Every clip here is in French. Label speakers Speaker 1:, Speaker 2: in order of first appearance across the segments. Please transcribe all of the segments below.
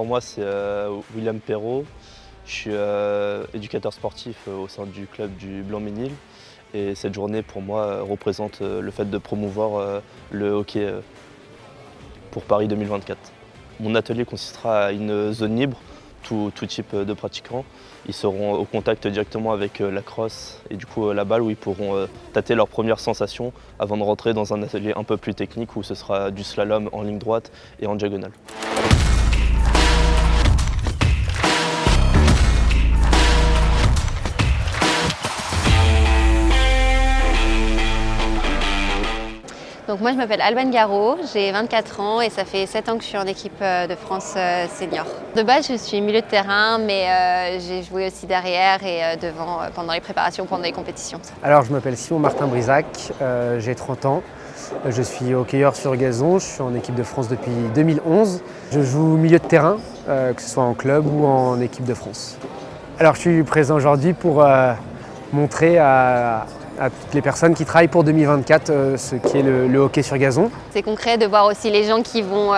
Speaker 1: moi, c'est William Perrault. Je suis éducateur sportif au sein du club du Blanc-Ménil. Et cette journée, pour moi, représente le fait de promouvoir le hockey pour Paris 2024. Mon atelier consistera à une zone libre, tout type de pratiquants. Ils seront au contact directement avec la crosse et du coup la balle où ils pourront tâter leurs premières sensations avant de rentrer dans un atelier un peu plus technique où ce sera du slalom en ligne droite et en diagonale.
Speaker 2: Donc moi je m'appelle Alban Garot, j'ai 24 ans et ça fait 7 ans que je suis en équipe de France senior. De base je suis milieu de terrain mais j'ai joué aussi derrière et devant pendant les préparations, pendant les compétitions.
Speaker 3: Alors je m'appelle Simon Martin Brisac, j'ai 30 ans, je suis hockeyeur sur gazon, je suis en équipe de France depuis 2011. Je joue milieu de terrain, que ce soit en club ou en équipe de France. Alors je suis présent aujourd'hui pour montrer à toutes les personnes qui travaillent pour 2024 ce qu'est le hockey sur gazon.
Speaker 2: C'est concret de voir aussi les gens qui vont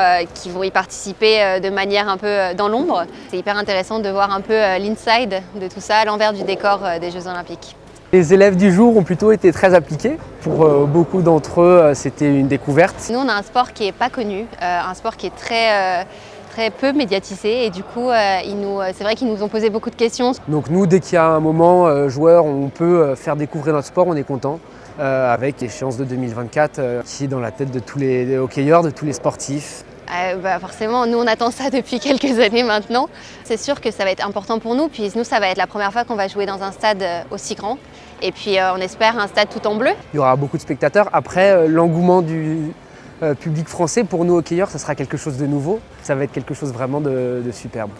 Speaker 2: y participer de manière un peu dans l'ombre. C'est hyper intéressant de voir un peu l'inside de tout ça, l'envers du décor des Jeux Olympiques.
Speaker 3: Les élèves du jour ont plutôt été très appliqués. Pour beaucoup d'entre eux, c'était une découverte.
Speaker 2: Nous, on a un sport qui n'est pas connu, un sport qui est très peu médiatisé et du coup, c'est vrai qu'ils nous ont posé beaucoup de questions.
Speaker 3: Donc nous, dès qu'il y a un moment joueur, on peut faire découvrir notre sport, on est content. Avec l'échéance de 2024 qui est dans la tête de tous les hockeyeurs, de tous les sportifs.
Speaker 2: Forcément, nous on attend ça depuis quelques années maintenant. C'est sûr que ça va être important pour nous, puis nous ça va être la première fois qu'on va jouer dans un stade aussi grand. Et puis on espère un stade tout en bleu.
Speaker 3: Il y aura beaucoup de spectateurs. Après, l'engouement du public français, pour nous hockeyeurs, ça sera quelque chose de nouveau. Ça va être quelque chose vraiment de superbe.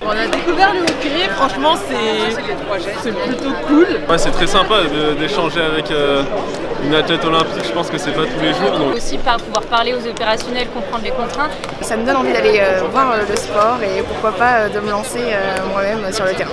Speaker 4: On a découvert le hockey, franchement c'est plutôt cool.
Speaker 5: Ouais, c'est très sympa d'échanger avec une athlète olympique, je pense que c'est pas tous les jours. Donc.
Speaker 6: Aussi pouvoir parler aux opérationnels, comprendre les contraintes.
Speaker 4: Ça me donne envie d'aller voir le sport et pourquoi pas de me lancer moi-même sur le terrain.